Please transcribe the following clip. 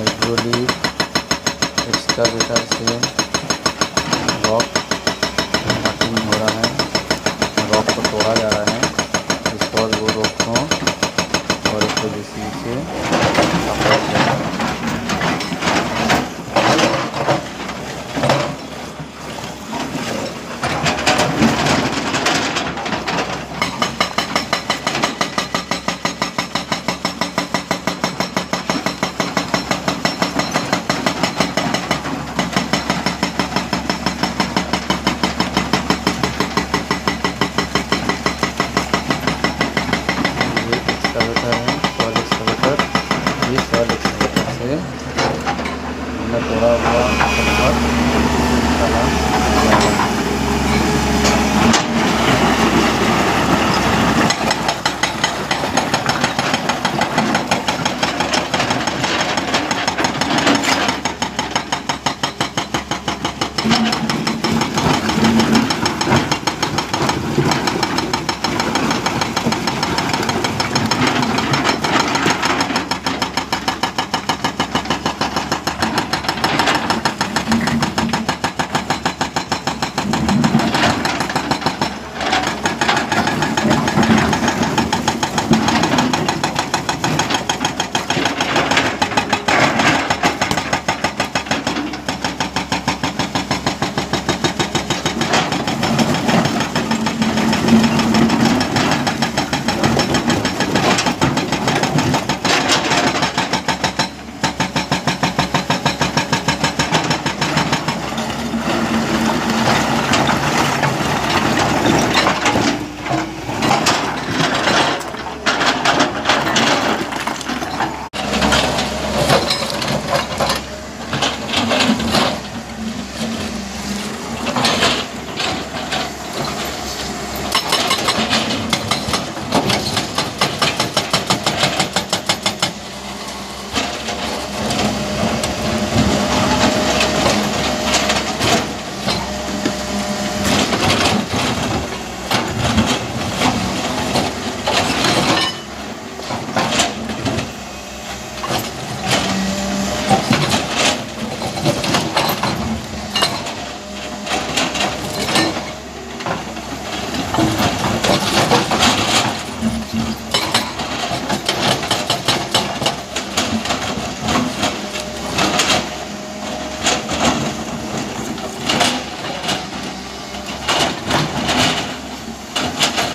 Hydraulic excavator से rock cutting हो रहा है, रॉक को तोड़ा जा रहा है। इस पर वो रॉक को और इसको जेसीबी से सफाई कर रहा है। एक्सकावेटर है, सॉइल एक्सकावेटर। ये सॉइल एक्सकावेटर से हमने तोड़ा हुआ पत्थर निकाला जा रहा है।